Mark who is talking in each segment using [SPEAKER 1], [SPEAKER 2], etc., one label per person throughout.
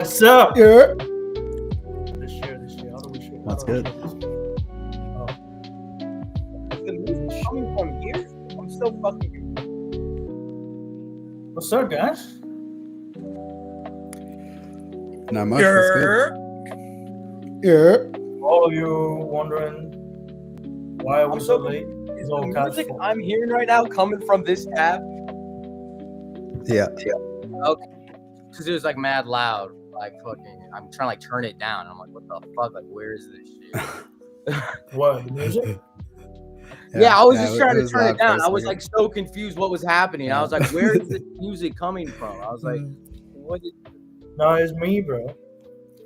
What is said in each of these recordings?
[SPEAKER 1] What's up?
[SPEAKER 2] Yeah.
[SPEAKER 1] This year. How do we share?
[SPEAKER 2] That's good.
[SPEAKER 1] Oh.
[SPEAKER 3] Is the music coming from here? I'm so fucking confused.
[SPEAKER 1] What's up, guys?
[SPEAKER 2] Not much. That's good. Yeah.
[SPEAKER 1] All of you wondering why are we
[SPEAKER 3] I'm
[SPEAKER 1] so
[SPEAKER 3] so
[SPEAKER 1] late?
[SPEAKER 3] Is
[SPEAKER 1] It's
[SPEAKER 3] the
[SPEAKER 1] all Cat's
[SPEAKER 3] music
[SPEAKER 1] fault.
[SPEAKER 3] I'm hearing right now coming from this tab?
[SPEAKER 2] Yeah.
[SPEAKER 3] Okay. Because it was like mad loud. Like fucking, I'm trying to like turn it down. I'm like, what the fuck? Like, where is this shit?
[SPEAKER 1] What, the music?
[SPEAKER 3] Yeah, I was just trying to
[SPEAKER 2] was
[SPEAKER 3] turn it
[SPEAKER 2] loud for
[SPEAKER 3] down.
[SPEAKER 2] a
[SPEAKER 3] I was
[SPEAKER 2] second.
[SPEAKER 3] like so confused what was happening. I was like, where is this music coming from? I was like, what is...
[SPEAKER 1] No, it's me, bro.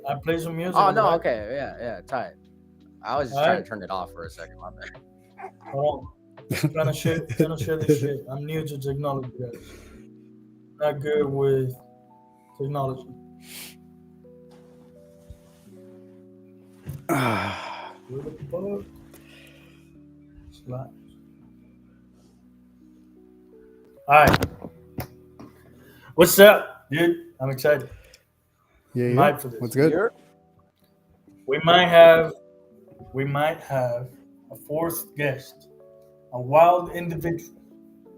[SPEAKER 1] I play some music.
[SPEAKER 3] Oh
[SPEAKER 1] in the
[SPEAKER 3] no,
[SPEAKER 1] back.
[SPEAKER 3] okay, yeah, tight. I was just trying to turn it off for a second. My bad.
[SPEAKER 1] Hold on. Trying to share this shit. I'm new to technology, guys. Not good with technology. Where the fuck? Slack. Alright. What's up, dude? I'm excited.
[SPEAKER 2] Yeah.
[SPEAKER 1] I'm hyped for this.
[SPEAKER 2] What's good?
[SPEAKER 3] You're-
[SPEAKER 1] We might have a fourth guest, a wild individual,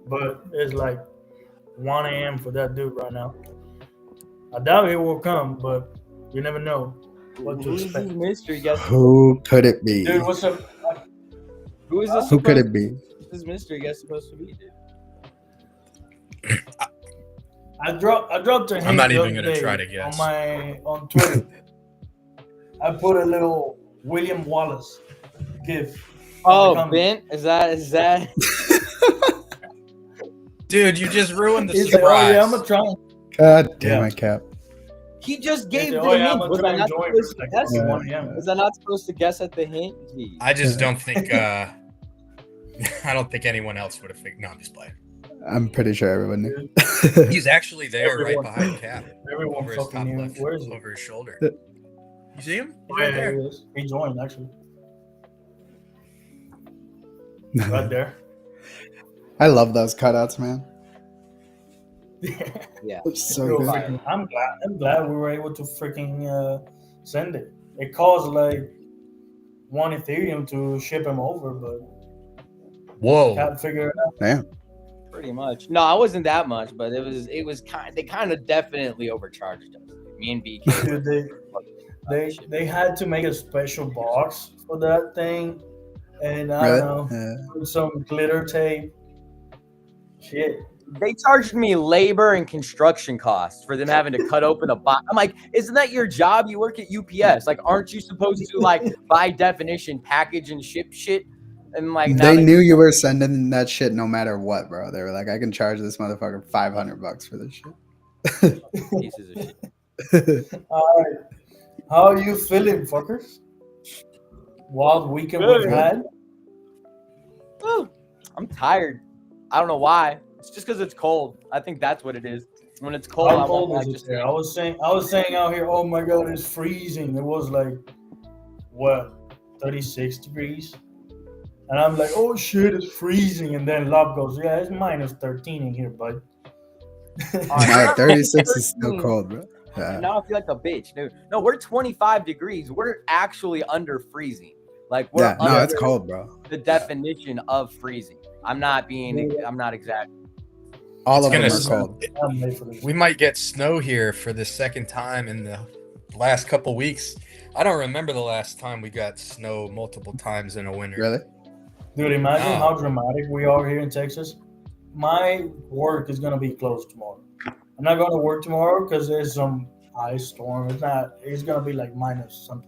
[SPEAKER 1] but it's like 1 a.m. for that dude right now. I doubt he will come, but you never know what to
[SPEAKER 3] Who's
[SPEAKER 1] expect.
[SPEAKER 3] this mystery guest?
[SPEAKER 2] Who could it be?
[SPEAKER 1] Dude, what's up?
[SPEAKER 3] Who is this?
[SPEAKER 2] Who could it be?
[SPEAKER 3] This mystery guest supposed to be, dude?
[SPEAKER 1] I dropped a hint.
[SPEAKER 4] I'm not
[SPEAKER 1] the
[SPEAKER 4] even
[SPEAKER 1] other
[SPEAKER 4] gonna
[SPEAKER 1] day
[SPEAKER 4] try to guess.
[SPEAKER 1] on Twitter. I put a little William Wallace gif.
[SPEAKER 3] Oh,
[SPEAKER 1] Come.
[SPEAKER 3] Ben, is that?
[SPEAKER 4] Dude, you just ruined the
[SPEAKER 1] He's like,
[SPEAKER 4] surprise.
[SPEAKER 1] oh yeah, I'm gonna try.
[SPEAKER 2] God damn
[SPEAKER 1] Yeah.
[SPEAKER 2] it, Cap.
[SPEAKER 3] He just
[SPEAKER 1] He
[SPEAKER 3] gave
[SPEAKER 1] said,
[SPEAKER 3] the
[SPEAKER 1] oh yeah, I'm
[SPEAKER 3] hint.
[SPEAKER 1] gonna
[SPEAKER 3] Was
[SPEAKER 1] try
[SPEAKER 3] I
[SPEAKER 1] and
[SPEAKER 3] not
[SPEAKER 1] enjoy
[SPEAKER 3] supposed
[SPEAKER 1] it
[SPEAKER 3] to
[SPEAKER 1] for
[SPEAKER 3] guess?
[SPEAKER 1] like 1 a.m.
[SPEAKER 3] Was I not supposed to guess at the hint? Jeez.
[SPEAKER 4] I just don't think I don't think anyone else would have figured. No, I'm just playing.
[SPEAKER 2] I'm pretty sure everyone knew.
[SPEAKER 4] He's actually there
[SPEAKER 1] Everyone.
[SPEAKER 4] right behind Cap.
[SPEAKER 1] Everyone
[SPEAKER 4] Over his
[SPEAKER 1] fucking
[SPEAKER 4] top
[SPEAKER 1] knew.
[SPEAKER 4] left.
[SPEAKER 1] Where is he?
[SPEAKER 4] Over his shoulder. You see him? He's
[SPEAKER 1] Oh,
[SPEAKER 4] right
[SPEAKER 1] yeah,
[SPEAKER 4] there.
[SPEAKER 1] he is. He joined actually. Right there.
[SPEAKER 2] I love those cutouts, man.
[SPEAKER 3] Yeah.
[SPEAKER 2] It's so
[SPEAKER 1] Real
[SPEAKER 2] good.
[SPEAKER 1] freaking- I'm glad we were able to freaking send it. It cost like 1 Ethereum to ship him over, but
[SPEAKER 4] Whoa.
[SPEAKER 1] can't figure it out.
[SPEAKER 2] Damn.
[SPEAKER 3] Pretty much. No, it wasn't that much, but it was kind. They kind of definitely overcharged us. Me and BK.
[SPEAKER 1] Dude, they had to make a special box for that thing, and I
[SPEAKER 2] Really?
[SPEAKER 1] don't know, put some glitter tape. Shit.
[SPEAKER 3] They charged me labor and construction costs for them having to cut open a box. I'm like, isn't that your job? You work at UPS. Like, aren't you supposed to like by definition package and ship shit? And like now
[SPEAKER 2] They knew you were sending that shit no matter what, bro. They were like, I can charge this motherfucker $500 for this shit.
[SPEAKER 3] pieces of shit.
[SPEAKER 1] All right. How are you feeling, fuckers? Wild weekend
[SPEAKER 3] Good.
[SPEAKER 1] we've had.
[SPEAKER 3] Woo. I'm tired. I don't know why. It's just because it's cold. I think that's what it is. When it's cold,
[SPEAKER 1] How
[SPEAKER 3] I
[SPEAKER 1] cold
[SPEAKER 3] want
[SPEAKER 1] is
[SPEAKER 3] like
[SPEAKER 1] it
[SPEAKER 3] just
[SPEAKER 1] there? I was saying out here, oh my god, it's freezing. It was like what, 36 degrees, and I'm like, oh shit, it's freezing. And then Lob goes, yeah, it's minus 13 in here, bud.
[SPEAKER 2] Nah, 36 is still cold, bro. Yeah.
[SPEAKER 3] Now I feel like a bitch, dude. No, we're 25 degrees. We're actually under freezing. Like we're
[SPEAKER 2] Yeah, no,
[SPEAKER 3] under
[SPEAKER 2] it's cold, bro.
[SPEAKER 3] the definition of freezing. I'm not exaggerating.
[SPEAKER 2] All of them
[SPEAKER 4] gonna
[SPEAKER 2] are
[SPEAKER 4] s-
[SPEAKER 2] cold.
[SPEAKER 1] I'm made for this.
[SPEAKER 4] We might get snow here for the second time in the last couple weeks. I don't remember the last time we got snow multiple times in a winter.
[SPEAKER 2] Really?
[SPEAKER 1] Dude, imagine
[SPEAKER 4] No.
[SPEAKER 1] how dramatic we are here in Texas. My work is gonna be closed tomorrow. I'm not going to work tomorrow because there's some ice storm. It's gonna be like minus something,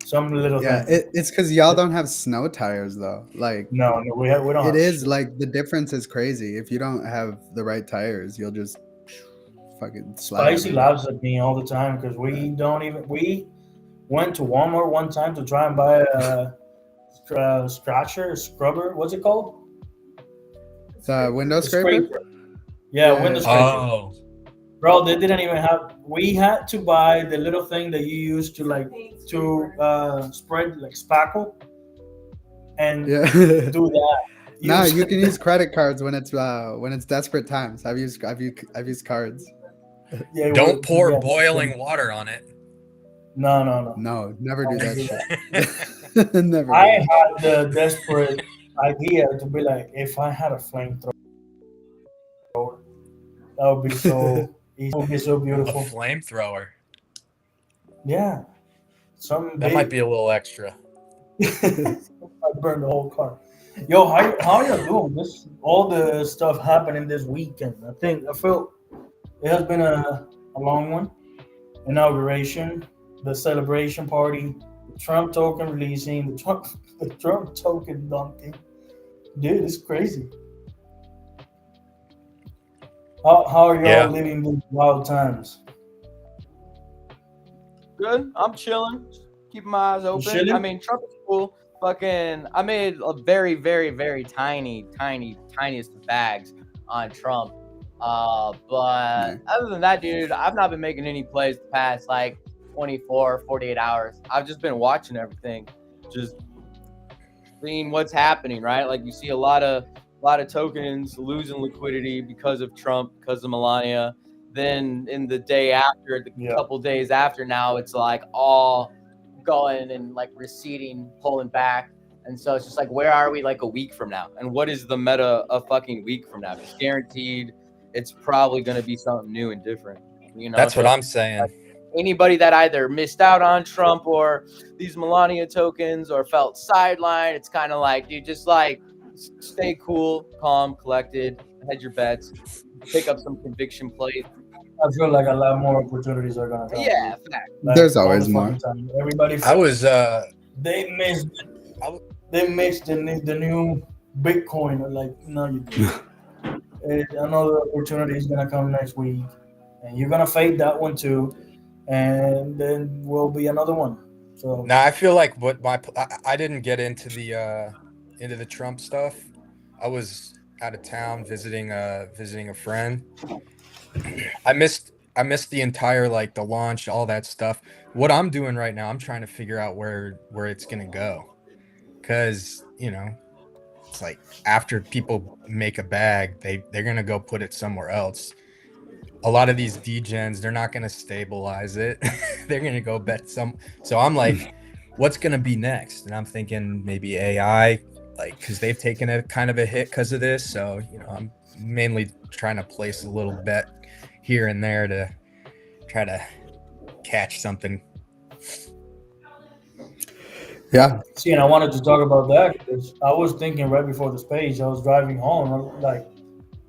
[SPEAKER 1] some little
[SPEAKER 2] Yeah,
[SPEAKER 1] thing.
[SPEAKER 2] it's because y'all don't have snow tires, though. Like,
[SPEAKER 1] No, we don't.
[SPEAKER 2] it
[SPEAKER 1] have
[SPEAKER 2] is
[SPEAKER 1] shit.
[SPEAKER 2] like the difference is crazy. If you don't have the right tires, you'll just fucking slide.
[SPEAKER 1] Spicy laughs at me all the time because we went to Walmart one time to try and buy a scrubber. What's it called?
[SPEAKER 2] The window
[SPEAKER 1] A
[SPEAKER 2] scraper?
[SPEAKER 1] Yeah,
[SPEAKER 2] Yeah.
[SPEAKER 1] window scraper.
[SPEAKER 4] Oh.
[SPEAKER 1] Bro, they didn't even have. We had to buy the little thing that you use to spread like spackle and
[SPEAKER 2] Yeah.
[SPEAKER 1] do that.
[SPEAKER 2] No,
[SPEAKER 1] Use-
[SPEAKER 2] you can use credit cards when it's desperate times. I've used cards.
[SPEAKER 1] Yeah,
[SPEAKER 4] Don't pour
[SPEAKER 1] yeah,
[SPEAKER 4] boiling water on it.
[SPEAKER 1] No.
[SPEAKER 2] No, never do
[SPEAKER 1] Don't
[SPEAKER 2] that
[SPEAKER 1] do
[SPEAKER 2] shit. Never do
[SPEAKER 1] I
[SPEAKER 2] that.
[SPEAKER 1] had the desperate idea to be like, if I had a flamethrower, that would be so easy. It would be so
[SPEAKER 4] A
[SPEAKER 1] beautiful.
[SPEAKER 4] flamethrower.
[SPEAKER 1] Yeah, some
[SPEAKER 4] That might
[SPEAKER 1] big.
[SPEAKER 4] be a little extra.
[SPEAKER 1] I burned the whole car. Yo, how you doing? This all the stuff happening this weekend. I feel it has been a long one. Inauguration, the celebration party, the Trump token releasing, the Trump token dumping. Dude, it's crazy. How are y'all
[SPEAKER 4] Yeah.
[SPEAKER 1] living these wild times?
[SPEAKER 3] Good. I'm chilling. Keeping my eyes open.
[SPEAKER 1] chilling?
[SPEAKER 3] I mean, Trump is cool. Fucking, I made a very, very, very tiniest of bags on Trump. But other than that, dude, I've not been making any plays the past like 24, 48 hours. I've just been watching everything, just seeing what's happening, right? Like you see a lot of tokens losing liquidity because of Trump, because of Melania. Then in the day after, the couple days after now, it's like all going and like receding, pulling back. And so it's just like, where are we like a week from now? And what is the meta a fucking week from now? It's guaranteed it's probably going to be something new and different. You know,
[SPEAKER 4] That's what
[SPEAKER 3] so
[SPEAKER 4] I'm saying.
[SPEAKER 3] anybody that either missed out on Trump or these Melania tokens or felt sidelined, it's kind of like, dude, just like stay cool, calm, collected, hedge your bets, pick up some conviction plays.
[SPEAKER 1] I feel like a lot more opportunities are gonna come.
[SPEAKER 3] Yeah, fact.
[SPEAKER 1] Like,
[SPEAKER 2] There's
[SPEAKER 1] all
[SPEAKER 2] always
[SPEAKER 1] the
[SPEAKER 2] more.
[SPEAKER 1] fucking time. Everybody.
[SPEAKER 4] I was
[SPEAKER 1] They missed. They missed the new Bitcoin. Like, no, you didn't. Another opportunity is gonna come next week, and you're gonna fade that one too, and then will be another one. So
[SPEAKER 4] now I feel like I didn't get into the Trump stuff. I was out of town visiting a friend. I missed the entire like the launch, all that stuff. What I'm doing right now, I'm trying to figure out where it's gonna go, because it's like after people make a bag, they're gonna go put it somewhere else. A lot of these degens, they're not gonna stabilize it. They're gonna go bet some. So I'm like, what's gonna be next? And I'm thinking maybe AI, like because they've taken a kind of a hit because of this. So I'm mainly trying to place a little bet here and there to try to catch something.
[SPEAKER 2] Yeah.
[SPEAKER 1] see, and I wanted to talk about that because I was thinking right before this page, I was driving home, I was like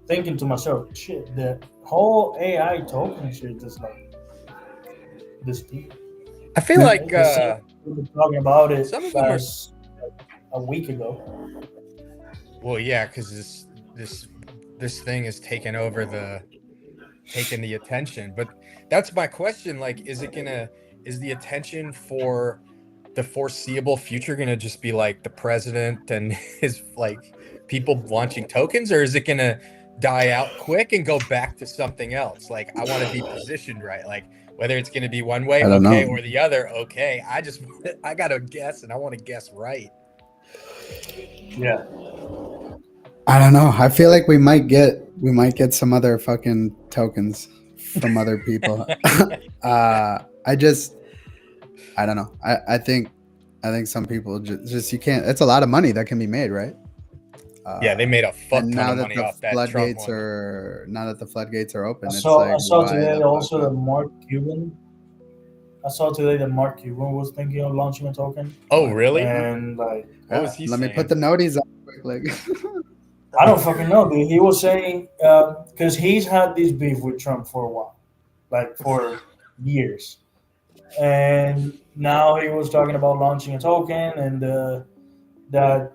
[SPEAKER 1] thinking to myself, shit, the whole AI token shit just like this deep.
[SPEAKER 4] I feel like
[SPEAKER 1] We were talking about it
[SPEAKER 4] some of them are.
[SPEAKER 1] a week ago.
[SPEAKER 4] Well, yeah, because this thing is taking the attention. But that's my question. Like, is the attention for the foreseeable future gonna just be like the president and his like people launching tokens, or is it gonna die out quick and go back to something else? Like, I want to be positioned right. Like, whether it's gonna be one way,
[SPEAKER 2] I don't
[SPEAKER 4] okay,
[SPEAKER 2] know.
[SPEAKER 4] or the other, okay. I gotta guess, and I want to guess right.
[SPEAKER 1] Yeah.
[SPEAKER 2] I don't know. I feel like we might get some other fucking tokens from other people. I don't know. I think some people just you can't. It's a lot of money that can be made, right?
[SPEAKER 4] Yeah, they made a fuck
[SPEAKER 2] And
[SPEAKER 4] ton
[SPEAKER 2] now
[SPEAKER 4] of
[SPEAKER 2] that
[SPEAKER 4] money
[SPEAKER 2] the
[SPEAKER 4] off that Trump
[SPEAKER 2] floodgates
[SPEAKER 4] one.
[SPEAKER 2] are open,
[SPEAKER 1] I
[SPEAKER 2] it's
[SPEAKER 1] saw
[SPEAKER 2] like
[SPEAKER 1] I saw
[SPEAKER 2] why
[SPEAKER 1] today
[SPEAKER 2] the
[SPEAKER 1] also
[SPEAKER 2] fuck
[SPEAKER 1] that
[SPEAKER 2] not?
[SPEAKER 1] Mark Cuban. I saw today that Mark Cuban was thinking of launching a token,
[SPEAKER 4] Oh, really?
[SPEAKER 1] and like
[SPEAKER 4] What was he
[SPEAKER 2] Let me
[SPEAKER 4] saying?
[SPEAKER 2] put the noties up quick. Like,
[SPEAKER 1] I don't fucking know, dude. He was saying because he's had this beef with Trump for a while, like for years, and now he was talking about launching a token and that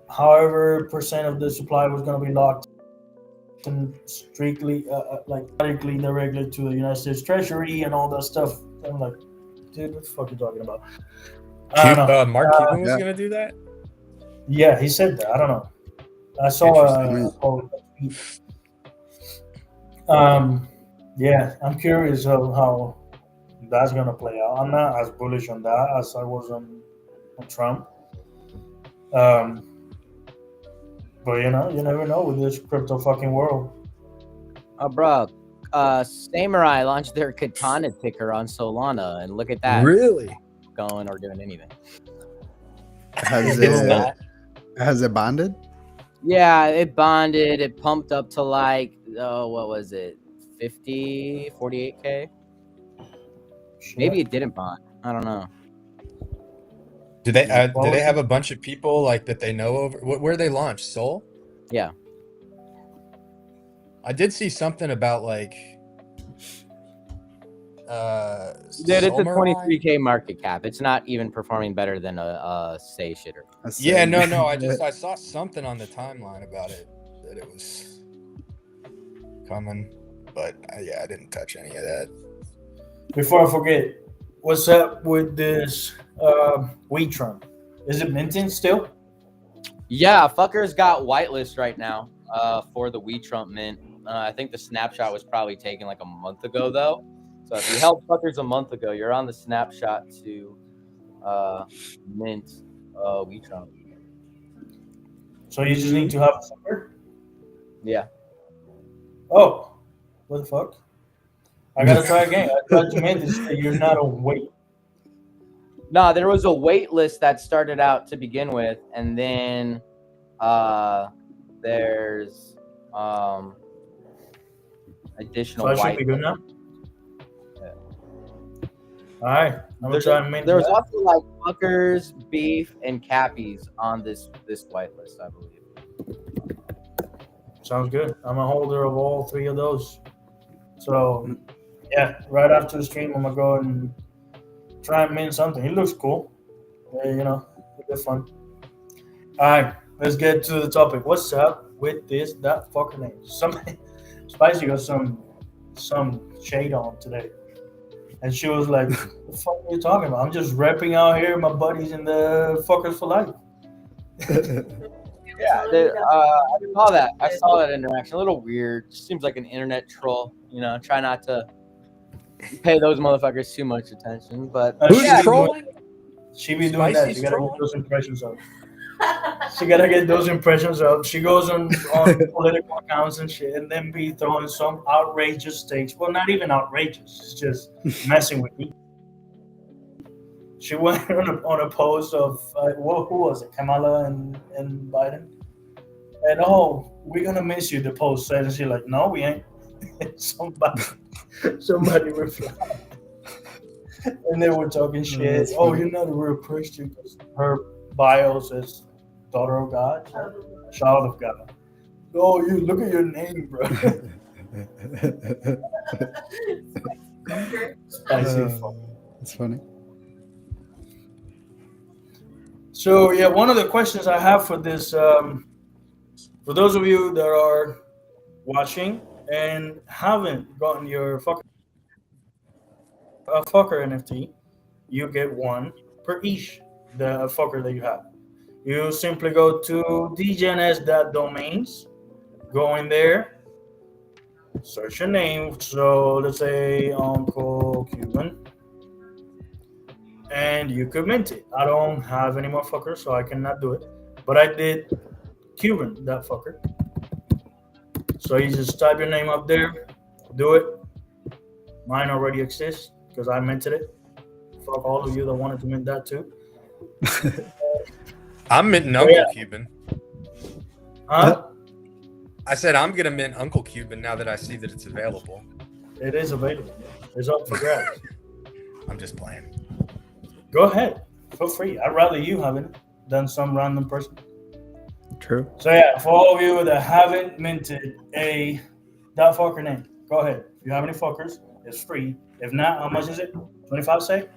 [SPEAKER 1] however percent of the supply was going to be locked and strictly like directly to the United States Treasury and all that stuff. I'm like, dude, what the fuck are you talking about? I don't know.
[SPEAKER 4] Mark Cuban was
[SPEAKER 2] yeah.
[SPEAKER 4] gonna do that.
[SPEAKER 1] Yeah, he said that. I don't know. I saw
[SPEAKER 4] Interesting.
[SPEAKER 1] a quote. Yeah, I'm curious of how that's gonna play out. I'm not as bullish on that as I was on Trump. But you never know with this crypto fucking world.
[SPEAKER 3] Bro, Samurai launched their katana ticker on Solana, and look at that
[SPEAKER 4] Really?
[SPEAKER 3] going or doing anything.
[SPEAKER 2] Has
[SPEAKER 1] It's
[SPEAKER 2] it
[SPEAKER 1] not.
[SPEAKER 2] has it bonded?
[SPEAKER 3] Yeah, it bonded. It pumped up to like, what was it? 50, 48K? Maybe it didn't bond. I don't know.
[SPEAKER 4] Do they have a bunch of people like that they know over where they launched? Seoul?
[SPEAKER 3] Yeah.
[SPEAKER 4] I did see something about like
[SPEAKER 3] Dude, it's a
[SPEAKER 4] Samurai?
[SPEAKER 3] 23K market cap. It's not even performing better than a Say shitter.
[SPEAKER 4] Yeah, no. I saw something on the timeline about it that it was coming, but yeah, I didn't touch any of that.
[SPEAKER 1] Before I forget, what's up with this wheat Trump? Is it minting still?
[SPEAKER 3] Yeah, fuckers got whitelist right now for the We Trump mint. I think the snapshot was probably taken like a month ago, though. So if you held fuckers a month ago, you're on the snapshot to mint We Trump.
[SPEAKER 1] So you just need to have a fucker?
[SPEAKER 3] Yeah.
[SPEAKER 1] Oh, what the fuck? I gotta try again. I tried to mint this. You're not on wait.
[SPEAKER 3] No, there was a wait list that started out to begin with, and then there's additional
[SPEAKER 1] So I should
[SPEAKER 3] white.
[SPEAKER 1] be good now.
[SPEAKER 3] Yeah.
[SPEAKER 1] All right, I'm gonna try and mint.
[SPEAKER 3] There was
[SPEAKER 1] that.
[SPEAKER 3] also like fuckers, beef, and cappies on this white list, I believe.
[SPEAKER 1] Sounds good. I'm a holder of all three of those. So yeah, right after the stream, I'm gonna go and try and mint something. It looks cool. Yeah, it'll be fun. All right, let's get to the topic. What's up with that fucking name? Somebody, Spicy got some shade on today, and she was like, "What the fuck are you talking about? I'm just repping out here, my buddies in the fuckers for life."
[SPEAKER 3] Yeah, I saw that. I saw that interaction. A little weird. Just seems like an internet troll. Try not to pay those motherfuckers too much attention. But
[SPEAKER 4] Who's
[SPEAKER 3] yeah,
[SPEAKER 4] trolling?
[SPEAKER 1] She be doing that.
[SPEAKER 4] Spicy's
[SPEAKER 1] She gotta
[SPEAKER 4] trolling?
[SPEAKER 1] get those impressions up. She gotta get those impressions up. She goes on political accounts and shit, and then be throwing some outrageous takes. Well, not even outrageous. It's just messing with me. She went on a post of who was it? Kamala and Biden. And we're gonna miss you. The post said, and she's like, no, we ain't. somebody replied, and they were talking shit. Oh, you're not a real Christian because her bio says daughter of God, child of God. Oh, you look at your name, bro. Spicy fun.
[SPEAKER 2] That's funny.
[SPEAKER 1] So yeah, one of the questions I have for this, for those of you that are watching and haven't gotten your fucker NFT, you get one per each the fucker that you have. You simply go to djns.domains, go in there, search your name. So let's say Uncle Cuban. And you could mint it. I don't have any more fuckers, so I cannot do it. But I did Cuban, that fucker. So you just type your name up there, do it. Mine already exists because I minted it. Fuck all of you that wanted to mint that too.
[SPEAKER 4] I'm minting Uncle Cuban.
[SPEAKER 1] Huh?
[SPEAKER 4] I said I'm gonna mint Uncle Cuban now that I see that it's available.
[SPEAKER 1] It is available. It's up for grabs.
[SPEAKER 4] I'm just playing.
[SPEAKER 1] Go ahead. Feel free. I'd rather you have it than some random person.
[SPEAKER 2] True.
[SPEAKER 1] So yeah, for all of you that haven't minted that fucker name, go ahead. If you have any fuckers, it's free. If not, how much is it? 25 say?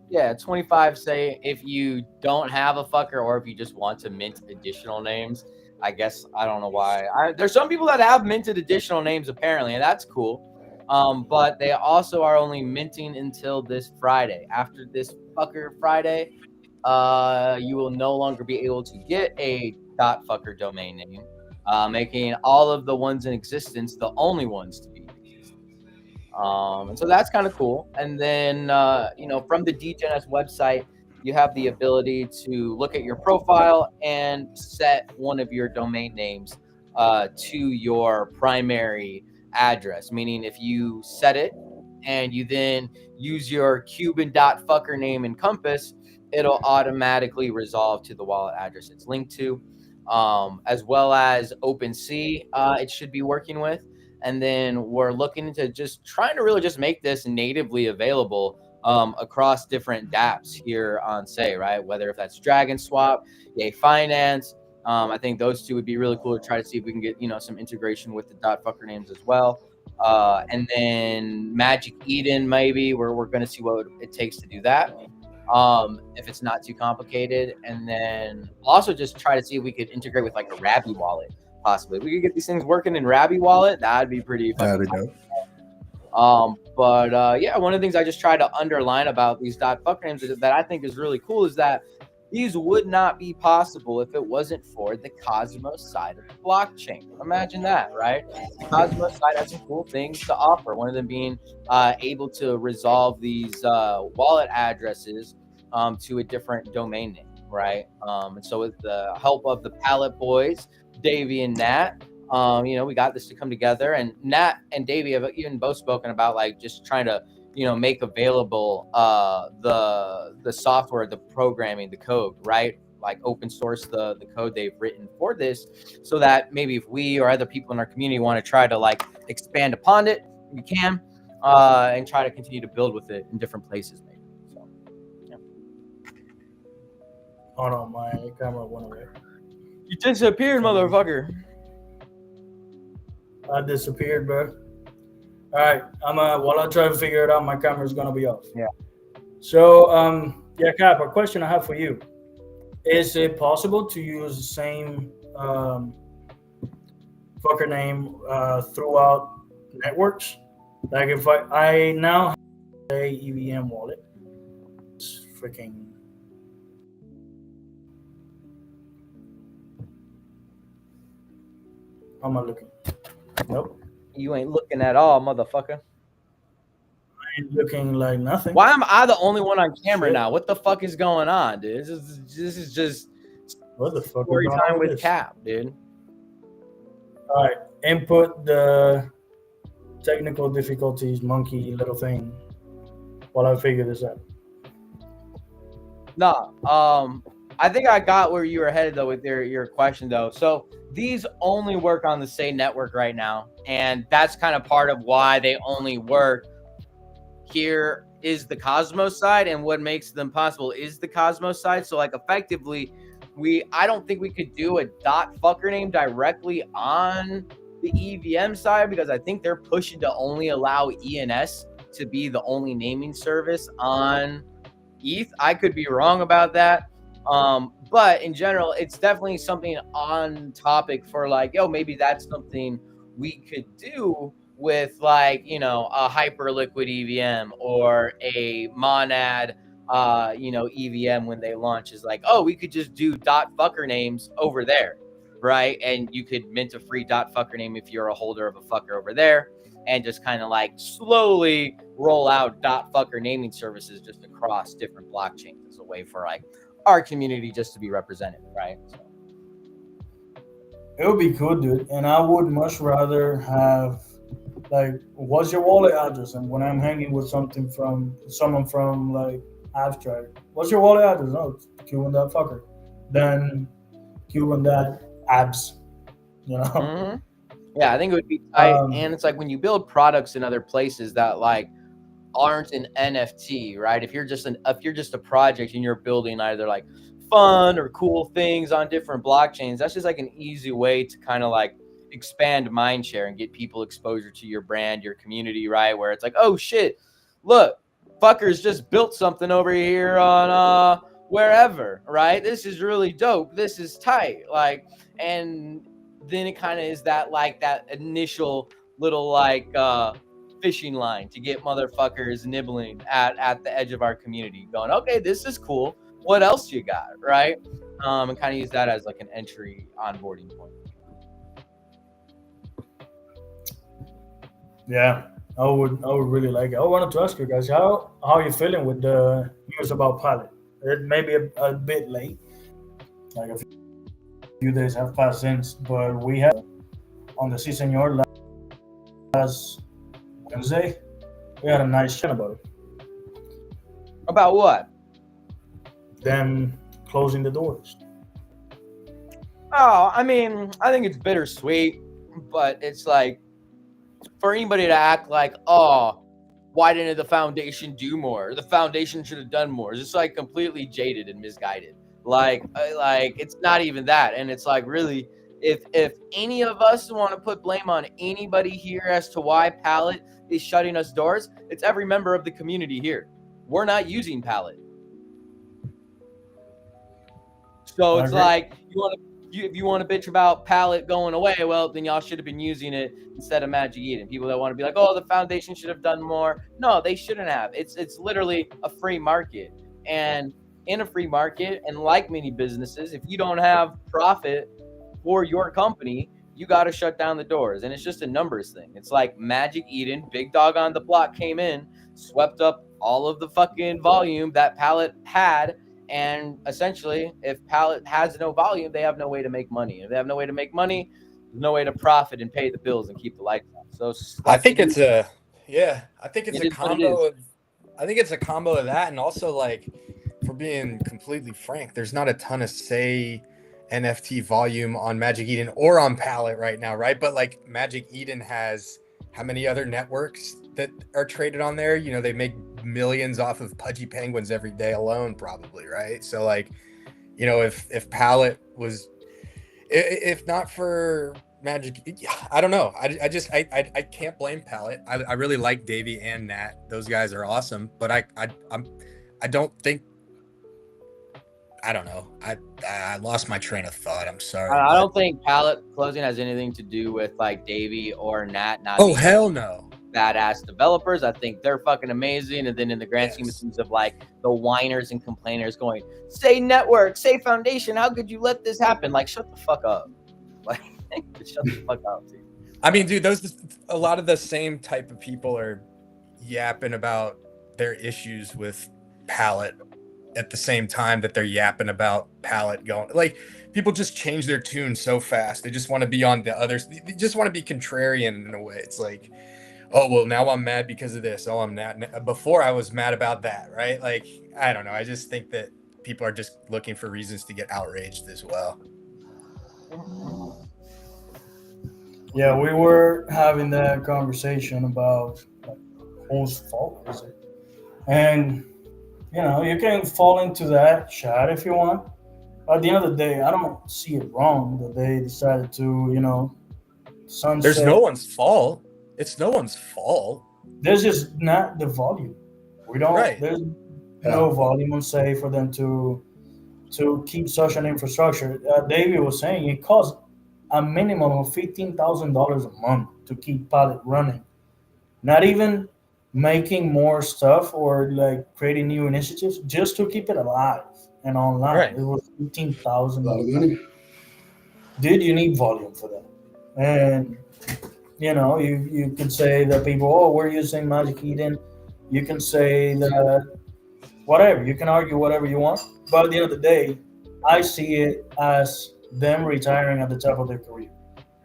[SPEAKER 3] Yeah, 25 say if you don't have a fucker or if you just want to mint additional names. I guess I don't know why. There's some people that have minted additional names apparently, and that's cool. But they also are only minting until this Friday. After this fucker Friday, you will no longer be able to get a .fucker domain name, making all of the ones in existence the only ones to be in existence. And so that's kind of cool. And then, from the DGNS website, you have the ability to look at your profile and set one of your domain names to your primary address, meaning if you set it and you then use your Cuban.fucker name and compass, it'll automatically resolve to the wallet address it's linked to, as well as OpenSea. It should be working with, and then we're looking into just trying to really just make this natively available across different dApps here on Sei, right? Whether if that's Dragon Swap, Yay Finance. I think those two would be really cool to try to see if we can get, some integration with the .fucker names as well. And then Magic Eden, maybe we're going to see what it takes to do that. If it's not too complicated, and then also just try to see if we could integrate with like a Rabby wallet, possibly. If we could get these things working in Rabby wallet, that'd be pretty
[SPEAKER 2] That'd be dope.
[SPEAKER 3] Yeah, one of the things I just try to underline about these .fucker names that I think is really cool is that these would not be possible if it wasn't for the Cosmos side of the blockchain. Imagine that, right? The Cosmos side has some cool things to offer. One of them being able to resolve these wallet addresses to a different domain name, right? And so with the help of the Palette Boys, Davey and Nat, we got this to come together. And Nat and Davey have even both spoken about like just trying to make available the software, the programming, the code, right? Like open source the code they've written for this, so that maybe if we or other people in our community want to try to like expand upon it, we can, and try to continue to build with it in different places, maybe. So, yeah.
[SPEAKER 1] Oh no, my camera went away.
[SPEAKER 3] You disappeared, motherfucker.
[SPEAKER 1] I disappeared, bro. All right, while I try to figure it out, my camera's gonna be off.
[SPEAKER 3] Yeah.
[SPEAKER 1] So, Cap, a question I have for you: is it possible to use the same fucker name throughout networks? Like if I now have a EVM wallet, it's freaking. How am I looking? Nope.
[SPEAKER 3] You ain't looking at all, motherfucker.
[SPEAKER 1] I ain't looking like nothing.
[SPEAKER 3] Why am I the only one on camera now? What the fuck is going on, dude? This is just
[SPEAKER 1] what the fuck
[SPEAKER 3] story
[SPEAKER 1] is
[SPEAKER 3] time with
[SPEAKER 1] this?
[SPEAKER 3] Cap, dude.
[SPEAKER 1] All right, input the technical difficulties monkey little thing while I figure this out.
[SPEAKER 3] No, I think I got where you were headed though with your question though. So these only work on the Sei network right now, and that's kind of part of why they only work. Here is the Cosmos side, and what makes them possible is the Cosmos side. So like effectively, I don't think we could do a .fucker name directly on the EVM side, because I think they're pushing to only allow ENS to be the only naming service on ETH. I could be wrong about that. But in general, it's definitely something on topic for like, maybe that's something we could do with like, a Hyperliquid EVM or a Monad, EVM when they launch, is like, we could just do .fucker names over there, right? And you could mint a free .fucker name if you're a holder of a fucker over there, and just kind of like slowly roll out .fucker naming services just across different blockchains as a way for like our community just to be represented, right? So.
[SPEAKER 1] It would be cool, dude. And I would much rather have like, what's your wallet address? And when I'm hanging with someone from like Abstract, what's your wallet address? Oh, it's Cuban.fucker. Then Cuban.abs,
[SPEAKER 3] Mm-hmm. Yeah, I think it would be tight. And it's like when you build products in other places that like aren't an NFT, right? If you're just a project and you're building either like fun or cool things on different blockchains, that's just like an easy way to kind of like expand mind share and get people exposure to your brand, your community, right? Where it's like, oh shit, look, fuckers just built something over here on wherever, right? This is really dope. This is tight. Like, and then it kind of is that like that initial little like fishing line to get motherfuckers nibbling at the edge of our community, going, okay, this is cool. What else you got, right? And kind of use that as like an entry onboarding point.
[SPEAKER 1] Yeah, I would really like it. I wanted to ask you guys, how are you feeling with the news about Pilot? It may be a bit late, like a few few days have passed since, but we have on the season yard last Wednesday. We had a nice chat about it.
[SPEAKER 3] About what?
[SPEAKER 1] Them closing the doors.
[SPEAKER 3] Oh, I mean, I think it's bittersweet, but it's like for anybody to act like, oh, why didn't the foundation do more? The foundation should have done more. It's just like completely jaded and misguided. Like it's not even that. And it's like, really, if any of us want to put blame on anybody here as to why Pallet is shutting us doors, it's every member of the community here. We're not using Pallet. So it's like if you want to bitch about Pallet going away, well, then y'all should have been using it instead of Magic Eden. People that want to be like, oh, the foundation should have done more. No, they shouldn't have. It's literally a free market. And in a free market, and like many businesses, if you don't have profit for your company, you got to shut down the doors. And it's just a numbers thing. It's like Magic Eden, big dog on the block, came in, swept up all of the fucking volume that Pallet had. And essentially, if Pallet has no volume, they have no way to make money. If they have no way to make money, there's no way to profit and pay the bills and keep the lights on. So
[SPEAKER 4] I think it's a combo of that, and also, like, for being completely frank, there's not a ton of NFT volume on Magic Eden or on Pallet right now, right? But like Magic Eden has how many other networks that are traded on there? You know, they make millions off of Pudgy Penguins every day alone, probably, right? So like, you know, if Pallet was, if not for Magic, I don't know. I can't blame Pallet. I really like Davey and Nat. Those guys are awesome, but I don't think, I don't know. I lost my train of thought. I'm sorry.
[SPEAKER 3] I don't think Pallet closing has anything to do with like Davey or Nat not
[SPEAKER 4] being hell no
[SPEAKER 3] badass developers. I think they're fucking amazing. And then in the grand scheme of things of like the whiners and complainers going, say network, say foundation, how could you let this happen? Like, shut the fuck up. Like, shut the fuck up, dude.
[SPEAKER 4] I mean, dude, a lot of the same type of people are yapping about their issues with Pallet at the same time that they're yapping about Pallet going. Like, people just change their tune so fast. They just want to be on the others. They just want to be contrarian in a way. It's like, oh, well, now I'm mad because of this. Oh, I'm not. Before I was mad about that, right? Like, I don't know. I just think that people are just looking for reasons to get outraged as well.
[SPEAKER 1] Yeah, we were having that conversation about like, whose fault is it? And, you know, you can fall into that chat if you want. At the end of the day, I don't see it wrong that they decided to, you know, sunset.
[SPEAKER 4] There's no one's fault. It's no one's fault.
[SPEAKER 1] There's just not the volume. We don't. Right. There's no volume on say for them to keep such an infrastructure. David was saying it costs a minimum of $15,000 a month to keep Pallet running. Not even making more stuff or like creating new initiatives, just to keep it alive and online. Right. It was $15,000. Dude, you need volume for that. And you know, you could say that people, oh, we're using Magic Eden. You can say that whatever. You can argue whatever you want. But at the end of the day, I see it as them retiring at the top of their career.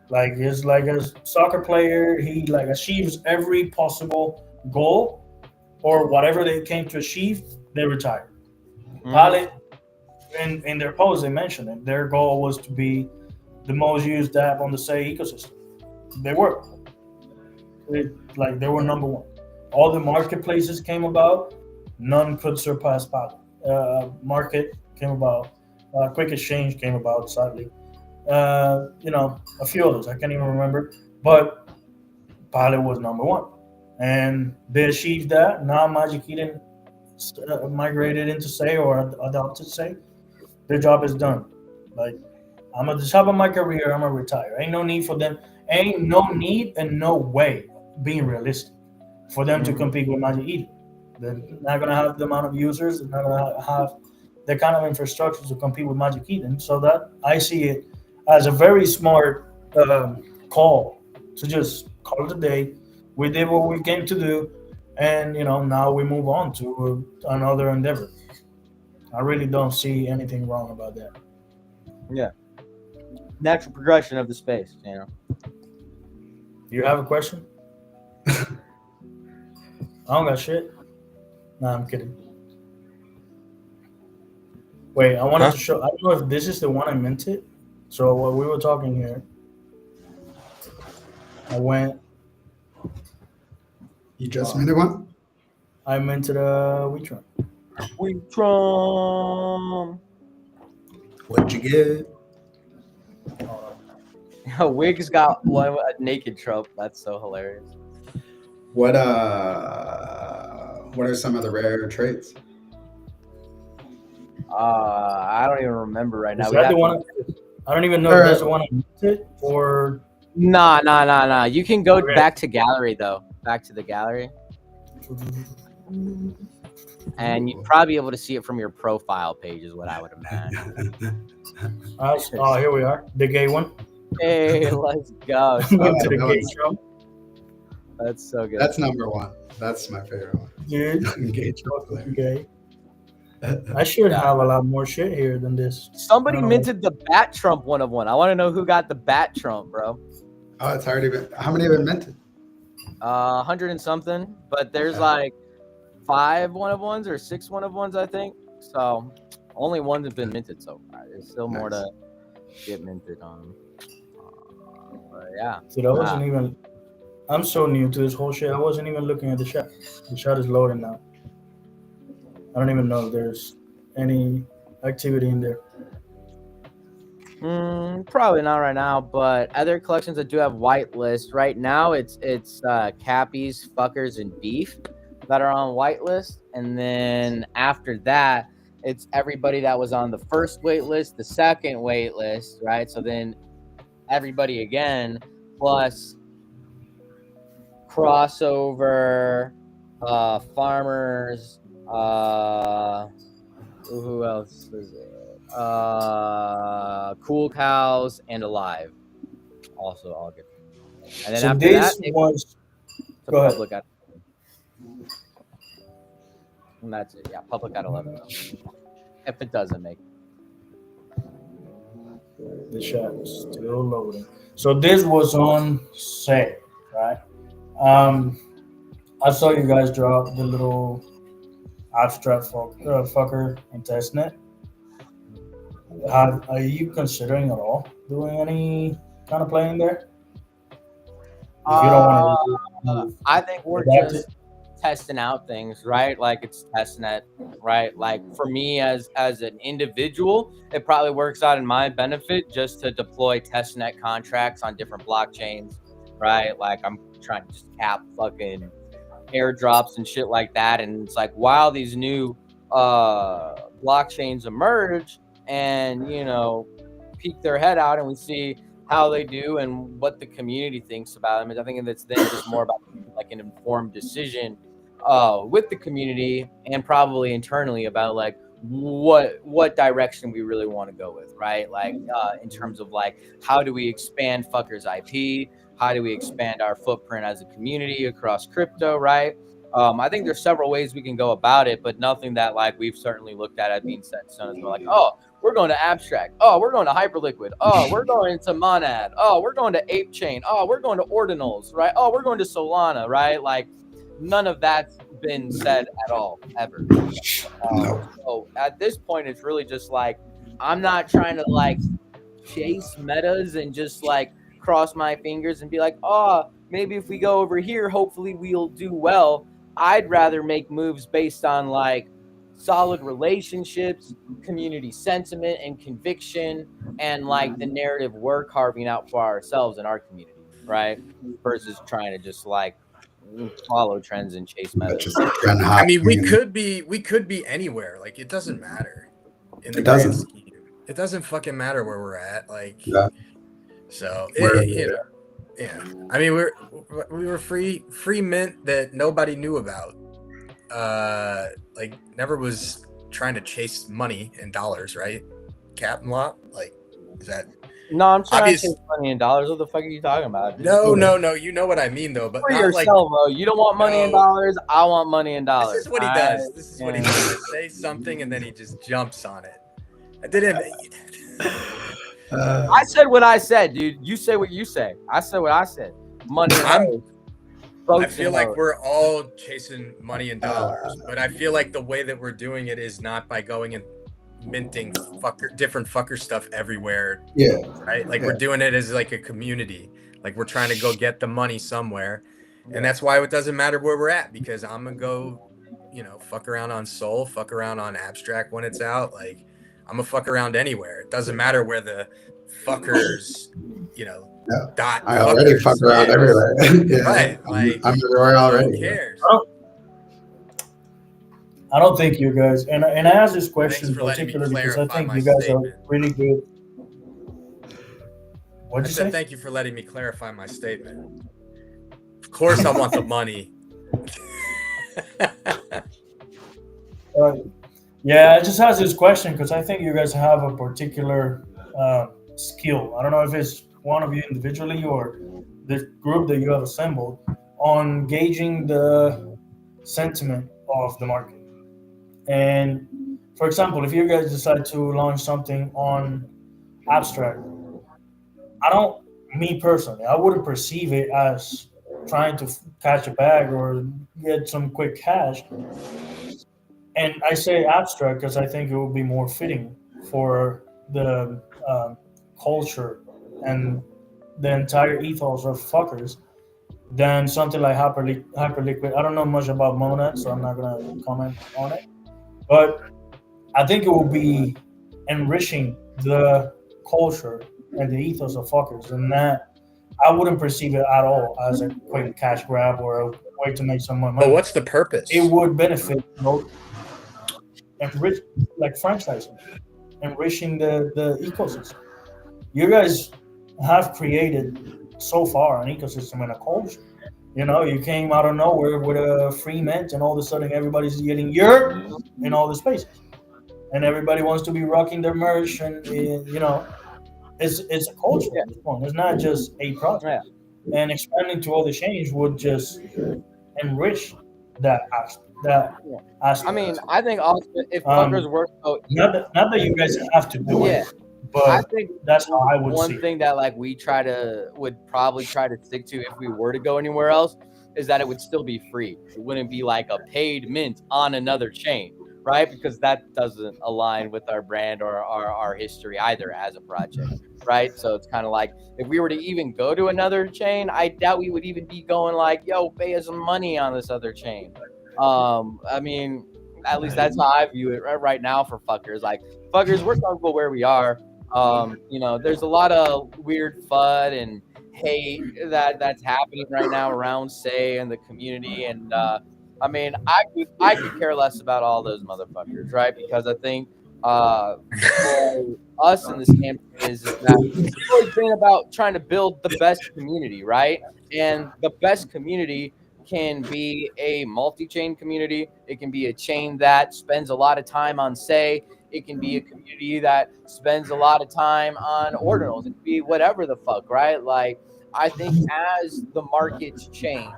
[SPEAKER 1] Like, it's like a soccer player. He like achieves every possible goal or whatever they came to achieve, they retire. Pallet, in their post, they mentioned it. Their goal was to be the most used app on the Sei ecosystem. They were. They were number one. All the marketplaces came about. None could surpass Pallet. Market came about. Quick Exchange came about, sadly. You know, a few others. I can't even remember. But Pallet was number one. And they achieved that. Now Magic Eden migrated into Sei or adopted Sei. Their job is done. Like, I'm at the top of my career. I'm going to retire. Ain't no need for them. Ain't no need and no way, being realistic, for them to compete with Magic Eden. They're not going to have the amount of users. They're not going to have the kind of infrastructure to compete with Magic Eden. So that I see it as a very smart call to just call it a day. We did what we came to do, and you know, now we move on to another endeavor. I really don't see anything wrong about that.
[SPEAKER 3] Yeah, natural progression of the space. You know.
[SPEAKER 1] You have a question? I don't got shit. Nah, I'm kidding. Wait, I wanted
[SPEAKER 4] Huh?
[SPEAKER 1] to show. I don't know if this is the one I minted. So while we were talking here, I went.
[SPEAKER 2] You just minted one?
[SPEAKER 1] I minted a WeTron.
[SPEAKER 3] We Trump.
[SPEAKER 2] What'd you get?
[SPEAKER 3] Wig's got one a naked Trump. That's so hilarious.
[SPEAKER 2] What are some of the rare traits?
[SPEAKER 3] I don't even remember right now.
[SPEAKER 1] Is
[SPEAKER 3] We'd
[SPEAKER 1] that
[SPEAKER 3] have
[SPEAKER 1] the
[SPEAKER 3] to-
[SPEAKER 1] one? I don't even know if that's the one I minted or.
[SPEAKER 3] Nah. You can go
[SPEAKER 1] Okay.
[SPEAKER 3] back to gallery though. Back to the gallery, and you'd probably be able to see it from your profile page, is what I would imagine.
[SPEAKER 1] Oh, here we are. The gay one.
[SPEAKER 3] Hey, let's go.
[SPEAKER 1] I went to
[SPEAKER 2] that
[SPEAKER 1] the gay
[SPEAKER 2] was-
[SPEAKER 1] Trump.
[SPEAKER 3] That's so good.
[SPEAKER 2] That's number one. That's my favorite one.
[SPEAKER 1] Dude,
[SPEAKER 2] Gay Trump.
[SPEAKER 1] gay. I should have a lot more shit here than this.
[SPEAKER 3] Somebody
[SPEAKER 1] I don't know.
[SPEAKER 3] minted the Bat Trump 1 of 1. I want to know who got the Bat Trump, bro.
[SPEAKER 2] Oh, it's already been. How many have been minted?
[SPEAKER 3] 100 and something, but there's like 5 1 of 1s or 6 1 of 1s, I think. So only one have been minted so far. There's still more to get minted on. But yeah.
[SPEAKER 1] Dude, I wasn't even. I'm so new to this whole shit. I wasn't even looking at the chat. The chat is loading now. I don't even know if there's any activity in there.
[SPEAKER 3] Probably not right now, but other collections that do have whitelist right now, it's Cappies, Fuckers, and Beef that are on whitelist, and then after that, it's everybody that was on the first waitlist, the second waitlist, right? So then everybody again plus crossover, farmers, who else is it? Cool Cows and Alive. Also all good. And then
[SPEAKER 1] So
[SPEAKER 3] after
[SPEAKER 1] this
[SPEAKER 3] that,
[SPEAKER 1] was.
[SPEAKER 3] it's a
[SPEAKER 1] Go ahead.
[SPEAKER 3] public at 11. And that's it. Yeah, public at 11. If it doesn't make it.
[SPEAKER 1] The chat is still loading. So this was on sale, right? I saw you guys drop the little abstract fucker and testnet. Are you considering at all doing any kind of playing there? If you don't want to,
[SPEAKER 3] I think we're
[SPEAKER 1] Redacted.
[SPEAKER 3] just testing out things, right? Like it's testnet, right? Like for me as an individual, it probably works out in my benefit just to deploy testnet contracts on different blockchains, right? Like I'm trying to just cap fucking airdrops and shit like that. And it's like while these new blockchains emerge and peek their head out and we see how they do and what the community thinks about them. I think that's then just more about like an informed decision with the community and probably internally about like what direction we really want to go with, right? Like in terms of like how do we expand Fuckers IP? How do we expand our footprint as a community across crypto, right? I think there's several ways we can go about it, but nothing that like we've certainly looked at as being set in stone. We're like, oh, we're going to Abstract. Oh, we're going to Hyperliquid. Oh, we're going to Monad. Oh, we're going to Ape Chain. Oh, we're going to Ordinals, right? Oh, we're going to Solana, right? Like none of that's been said at all, ever. So at this point, it's really just like, I'm not trying to like chase metas and just like cross my fingers and be like, oh, maybe if we go over here, hopefully we'll do well. I'd rather make moves based on like solid relationships, community sentiment and conviction, and like the narrative we're carving out for ourselves and our community, right? Versus trying to just like follow trends and chase metas.
[SPEAKER 4] I mean, we could be anywhere. Like it doesn't matter. In the grand scheme. It doesn't fucking matter where we're at. Like, so yeah. I mean, we were free mint that nobody knew about. Like never was trying to chase money in dollars, right? Cap and lot, like is that?
[SPEAKER 3] No, I'm trying to chase money in dollars. What the fuck are you talking about?
[SPEAKER 4] No. You know what I mean, though. But
[SPEAKER 3] for
[SPEAKER 4] not
[SPEAKER 3] yourself, bro. You don't want money in dollars. I want money in dollars.
[SPEAKER 4] This is what he does. This is what he does. I say something and then he just jumps on it. I didn't.
[SPEAKER 3] I said what I said, dude. You say what you say. I said what I said. Money. boats
[SPEAKER 4] feel
[SPEAKER 3] in a
[SPEAKER 4] like
[SPEAKER 3] boat.
[SPEAKER 4] we're all chasing money and dollars, but I feel like the way that we're doing it is not by going and minting different fucker stuff everywhere,
[SPEAKER 2] Yeah.
[SPEAKER 4] right? Like
[SPEAKER 2] Yeah.
[SPEAKER 4] we're doing it as like a community. Like we're trying to go get the money somewhere, and that's why it doesn't matter where we're at, because I'm gonna go, fuck around on Soul, fuck around on Abstract when it's out. Like I'm gonna fuck around anywhere. It doesn't matter where the fuckers,
[SPEAKER 2] Yeah.
[SPEAKER 4] dot.
[SPEAKER 2] I already fuck around everywhere. Yeah.
[SPEAKER 4] Right, like
[SPEAKER 2] I'm everywhere already.
[SPEAKER 4] who cares?
[SPEAKER 1] I don't think you guys, and I asked this
[SPEAKER 4] Thanks
[SPEAKER 1] question
[SPEAKER 4] for letting me
[SPEAKER 1] particularly because I
[SPEAKER 4] clarify
[SPEAKER 1] think
[SPEAKER 4] my
[SPEAKER 1] you guys
[SPEAKER 4] statement.
[SPEAKER 1] are really good.
[SPEAKER 4] I
[SPEAKER 1] What'd you
[SPEAKER 4] said
[SPEAKER 1] say?
[SPEAKER 4] thank you for letting me clarify my statement. Of course, I want the money.
[SPEAKER 1] Yeah, I just asked this question because I think you guys have a particular skill. I don't know if it's one of you individually or the group that you have assembled on gauging the sentiment of the market. And for example, if you guys decide to launch something on Abstract, me personally, I wouldn't perceive it as trying to catch a bag or get some quick cash. And I say Abstract because I think it would be more fitting for the culture and the entire ethos of fuckers than something like Hyperliquid. I don't know much about Monad, so I'm not gonna comment on it. But I think it will be enriching the culture and the ethos of fuckers, and that I wouldn't perceive it at all as a quick cash grab or a way to make some more
[SPEAKER 4] But
[SPEAKER 1] money.
[SPEAKER 4] what's the purpose?
[SPEAKER 1] It would benefit, enrich like franchising, enriching the ecosystem. You guys have created so far an ecosystem and a culture. You came out of nowhere with a free mint, and all of a sudden everybody's getting your in all the spaces, and everybody wants to be rocking their merch, and it's a culture at this point. It's not just a project, and expanding to all the chains would just enrich that aspect.
[SPEAKER 3] I mean, I think also if fuckers work so
[SPEAKER 1] not that you guys have to do it, but
[SPEAKER 3] I think
[SPEAKER 1] that's how I would see
[SPEAKER 3] one
[SPEAKER 1] it.
[SPEAKER 3] thing that like we would probably try to stick to if we were to go anywhere else is that it would still be free. It wouldn't be like a paid mint on another chain, right? Because that doesn't align with our brand or our history either as a project, right? So it's kind of like if we were to even go to another chain, I doubt we would even be going like, yo, pay us some money on this other chain. I mean, at least that's how I view it right now for fuckers. Like fuckers, we're comfortable where we are. There's a lot of weird FUD and hate that's happening right now around Sei and the community, and I mean, I could care less about all those motherfuckers, right? Because I think for us in this campaign is that it's always been about trying to build the best community, right? And the best community can be a multi-chain community. It can be a chain that spends a lot of time on Sei. It can be a community that spends a lot of time on ordinals. It can be whatever the fuck, right? Like, I think as the markets change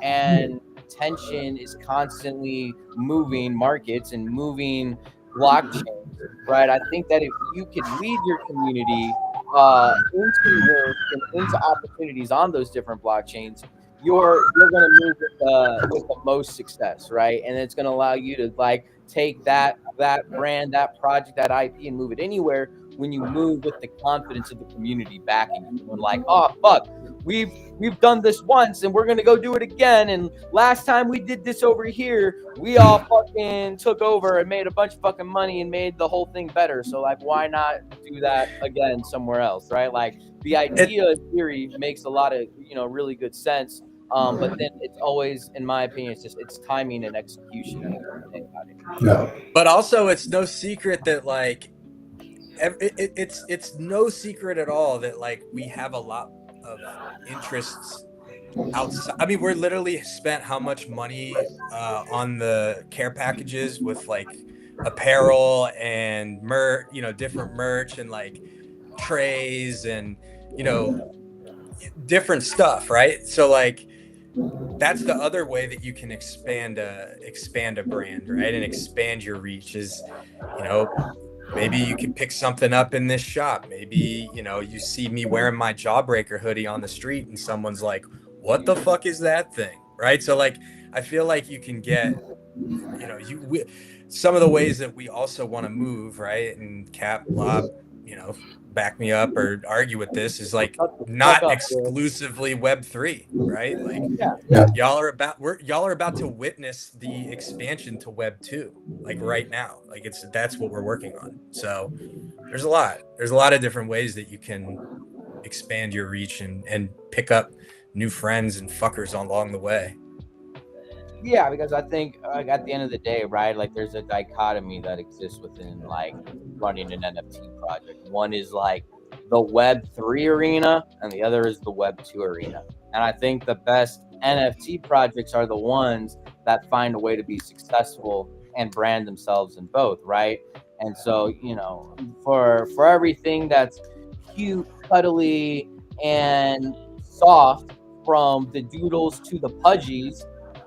[SPEAKER 3] and tension is constantly moving markets and moving blockchains, right? I think that if you could lead your community into work and into opportunities on those different blockchains, you're going to move with the most success, right? And it's going to allow you to like take that brand, that project, that IP, and move it anywhere when you move with the confidence of the community backing you. And like, oh fuck, we've done this once and we're gonna go do it again. And last time we did this over here, we all fucking took over and made a bunch of fucking money and made the whole thing better. So like, why not do that again somewhere else, right? Like the idea in theory makes a lot of really good sense. But then it's always, in my opinion, it's timing and execution.
[SPEAKER 2] No.
[SPEAKER 4] But also, it's no secret that like it's no secret at all that like we have a lot of interests outside. I mean, we're literally spent how much money on the care packages with like apparel and different merch and like trays and different stuff, right? So like that's the other way that you can expand a brand, right? And expand your reach is, maybe you can pick something up in this shop. Maybe, you see me wearing my Jawbreaker hoodie on the street and someone's like, what the fuck is that thing? right? So like, I feel like you can get, some of the ways that we also want to move, right? And Cap, Lob, back me up or argue with this is like
[SPEAKER 3] Fuck
[SPEAKER 4] not
[SPEAKER 3] up, dude.
[SPEAKER 4] exclusively Web3, right? Like
[SPEAKER 3] Yeah.
[SPEAKER 4] y'all are about to witness the expansion to Web2, like right now. Like that's what we're working on. So there's a lot of different ways that you can expand your reach and pick up new friends and fuckers along the way.
[SPEAKER 3] Yeah, because I think at the end of the day, right, like there's a dichotomy that exists within like running an NFT project. One is like the Web3 arena, and the other is the Web2 arena. And I think the best NFT projects are the ones that find a way to be successful and brand themselves in both, right? And so, for everything that's cute, cuddly, and soft, from the doodles to the pudgies,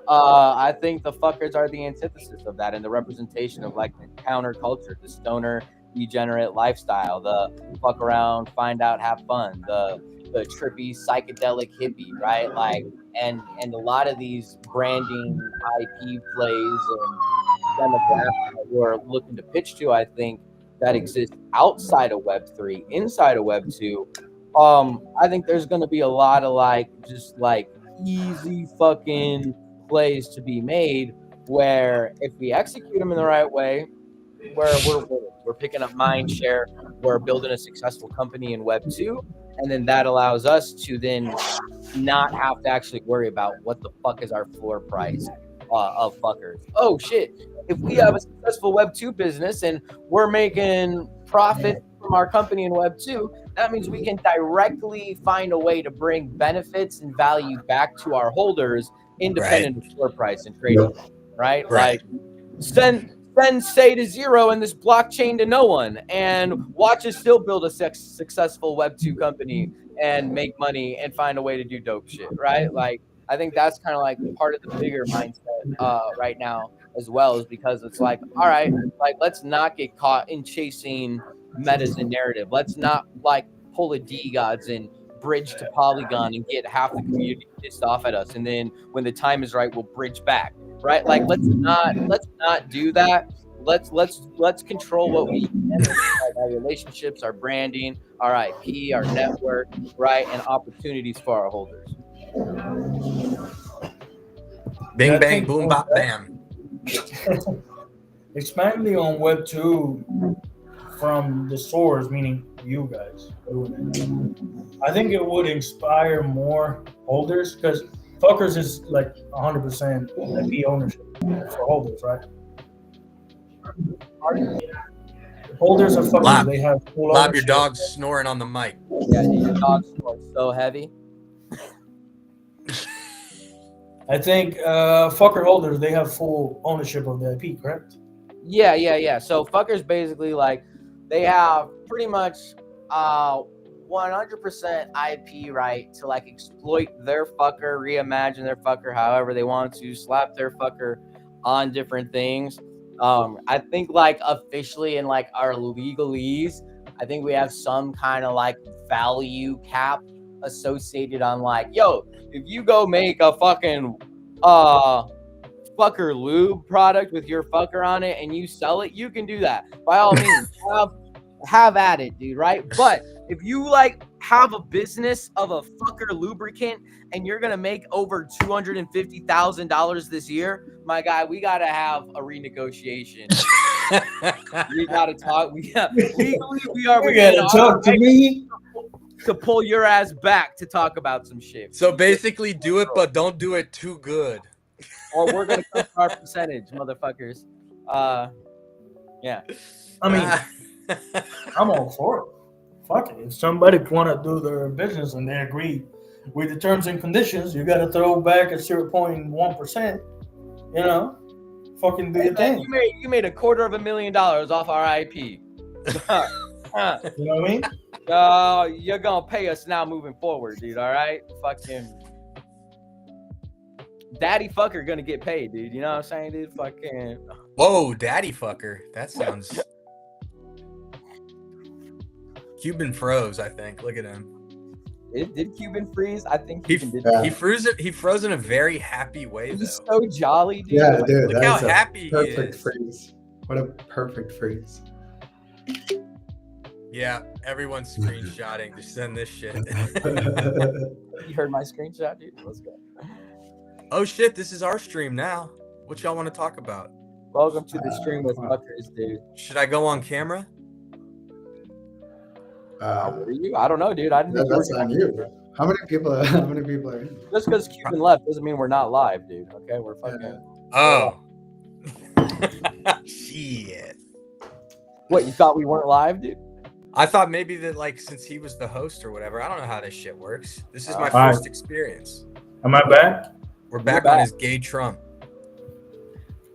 [SPEAKER 3] I think the fuckers are the antithesis of that and the representation of like the counterculture, the stoner degenerate lifestyle, the fuck around, find out, have fun, the trippy psychedelic hippie, right? Like, and a lot of these branding IP plays and demographics that we're looking to pitch to, I think, that exist outside of Web3, inside of Web2. I think there's going to be a lot of like just like easy fucking plays to be made where if we execute them in the right way, we're picking up mind share, we're building a successful company in Web2, and then that allows us to then not have to actually worry about what the fuck is our floor price of fuckers. Oh shit, if we have a successful Web2 business and we're making profit from our company in Web2, that means we can directly find a way to bring benefits and value back to our holders independent of floor price and trading, right? Like send Sei to zero and this blockchain to no one, and watch us still build a successful Web2 company and make money and find a way to do dope shit, right? Like I think that's kind of like part of the bigger mindset right now as well, is because it's like, all right, like let's not get caught in chasing metas and narrative. Let's not like pull a D-Gods and bridge to Polygon and get half the community pissed off at us, and then when the time is right, we'll bridge back, right? Like let's not do that. Let's control what we can, our relationships, our branding, our IP, our network, right, and opportunities for our holders.
[SPEAKER 4] Bing bang boom bop bam.
[SPEAKER 1] Expanding on Web2 from the source, meaning you guys doing it, I think it would inspire more holders, because fuckers is like 100% IP ownership for holders, right? Holders are fucking.
[SPEAKER 4] Lob.
[SPEAKER 1] They have full
[SPEAKER 4] Lob,
[SPEAKER 1] ownership.
[SPEAKER 4] your dog's snoring on the mic.
[SPEAKER 3] Yeah, your dog snores so heavy.
[SPEAKER 1] I think fucker holders, they have full ownership of the IP, correct?
[SPEAKER 3] Yeah. So fuckers basically like they have pretty much 100% IP right to like exploit their fucker, reimagine their fucker however they want to, slap their fucker on different things. I think like officially in like our legalese, I think we have some kind of like value cap associated on like, yo, if you go make a fucking fucker lube product with your fucker on it and you sell it, you can do that. By all means, have at it, dude, right? But if you like have a business of a fucker lubricant and you're gonna make over $250,000 this year, my guy, we gotta have a renegotiation. We gotta talk. We gotta
[SPEAKER 1] talk to me
[SPEAKER 3] to pull your ass back to talk about some shit.
[SPEAKER 4] So basically, do it, but don't do it too good.
[SPEAKER 3] Or we're gonna cut our percentage, motherfuckers. Yeah.
[SPEAKER 1] I mean, I'm all for it. Fuck it. If somebody want to do their business and they agree with the terms and conditions, you got to throw back at 0.1%. You know, fucking do your thing.
[SPEAKER 3] You made $250,000 off our IP.
[SPEAKER 1] You know what I mean?
[SPEAKER 3] You're gonna pay us now moving forward, dude. All right, fucking daddy fucker gonna get paid, dude. You know what I'm saying, dude? Fucking.
[SPEAKER 4] Whoa, daddy fucker. That sounds. Cuban froze, I think. Look at him.
[SPEAKER 3] Did Cuban freeze? I think
[SPEAKER 4] He
[SPEAKER 3] Cuban did.
[SPEAKER 2] Yeah.
[SPEAKER 4] he froze it. He froze in a very happy way
[SPEAKER 3] He's
[SPEAKER 4] though.
[SPEAKER 3] so jolly, dude.
[SPEAKER 2] Yeah, dude,
[SPEAKER 4] Look
[SPEAKER 2] that
[SPEAKER 4] how
[SPEAKER 2] is a
[SPEAKER 4] happy he
[SPEAKER 2] perfect
[SPEAKER 4] is.
[SPEAKER 2] freeze. What a perfect freeze.
[SPEAKER 4] Yeah, everyone's screenshotting to send this shit.
[SPEAKER 3] You heard my screenshot, dude? Let's go.
[SPEAKER 4] Oh shit, this is our stream now. What y'all want to talk about?
[SPEAKER 3] Welcome to the stream with
[SPEAKER 2] wow.
[SPEAKER 3] fuckers, dude.
[SPEAKER 4] Should I go on camera?
[SPEAKER 3] Were you? I don't know, dude. I didn't think you were
[SPEAKER 2] That's on you, bro. How many people are in?
[SPEAKER 3] Just because Cuban left doesn't mean we're not live, dude. Okay, we're fucking.
[SPEAKER 4] Oh. Shit.
[SPEAKER 3] What, you thought we weren't live, dude?
[SPEAKER 4] I thought maybe that like since he was the host or whatever. I don't know how this shit works. This is my
[SPEAKER 1] Alright.
[SPEAKER 4] first experience.
[SPEAKER 1] Am I back?
[SPEAKER 4] We're back
[SPEAKER 3] back.
[SPEAKER 4] on his gay Trump.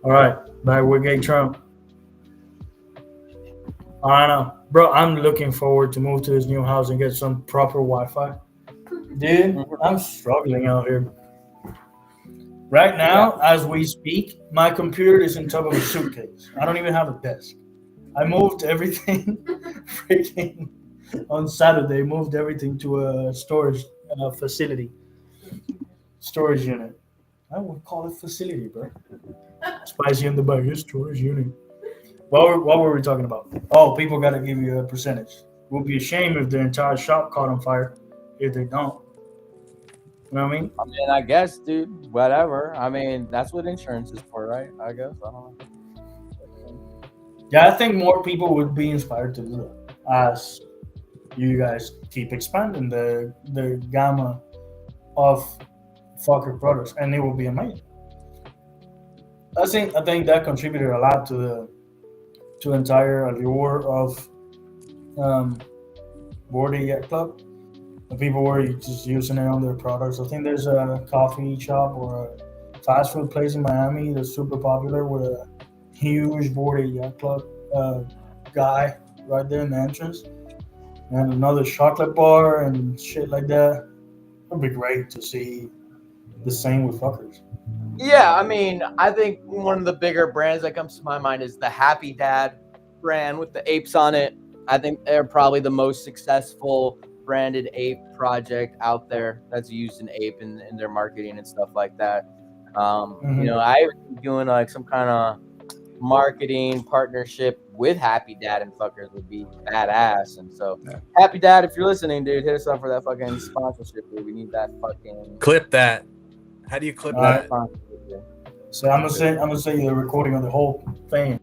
[SPEAKER 1] All right, back with Gay Trump. I don't know, bro. I'm looking forward to move to this new house and get some proper Wi-Fi. Dude, I'm struggling out here. Right now, as we speak, my computer is on top of a suitcase. I don't even have a desk. I moved everything freaking on Saturday. Moved everything to a storage facility, storage unit. I would call it facility, bro. Spicy in the bag is storage unit. What were we talking about? Oh, people got to give you a percentage. It would be a shame if the entire shop caught on fire. If they don't, you know what I mean?
[SPEAKER 3] I mean, I guess, dude. Whatever. I mean, that's what insurance is for, right? I guess. I don't know.
[SPEAKER 1] Yeah, I think more people would be inspired to do that as you guys keep expanding the gamma of fucker products, and it will be amazing. I think that contributed a lot to the entire allure of Board Yacht Club. The people were just using it on their products. I think there's a coffee shop or a fast food place in Miami that's super popular with a huge Board Yacht Club guy right there in the entrance, and another chocolate bar and shit like that. It'd be great to see the same with fuckers.
[SPEAKER 3] Yeah, I mean, I think one of the bigger brands that comes to my mind is the Happy Dad brand with the apes on it. I think they're probably the most successful branded ape project out there that's used an ape in their marketing and stuff like that. You know, I was doing like some kind of marketing partnership with Happy Dad and fuckers would be badass. And so, Happy Dad, if you're listening, dude, hit us up for that fucking sponsorship, dude. We need that fucking
[SPEAKER 4] Clip that. How do you clip that?
[SPEAKER 1] So I'm gonna say the recording of the whole thing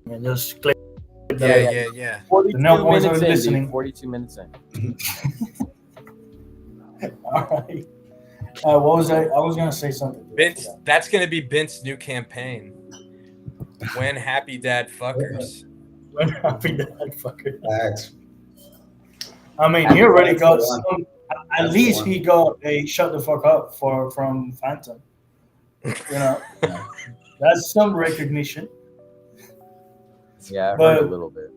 [SPEAKER 1] and just click.
[SPEAKER 4] Yeah.
[SPEAKER 3] 42
[SPEAKER 1] No boys
[SPEAKER 3] minutes
[SPEAKER 1] are
[SPEAKER 3] in,
[SPEAKER 1] listening.
[SPEAKER 3] dude. 42 minutes in.
[SPEAKER 1] All right. What was I was gonna say something.
[SPEAKER 4] Vince, that's gonna be Vince's new campaign. When Happy Dad fuckers.
[SPEAKER 1] When Happy Dad fucker.
[SPEAKER 2] Thanks.
[SPEAKER 1] I mean, he already got
[SPEAKER 2] That's the
[SPEAKER 1] some. At least he got a shut the fuck up from Phantom. You know, that's some recognition.
[SPEAKER 3] Yeah, I heard
[SPEAKER 1] But-
[SPEAKER 3] a little bit.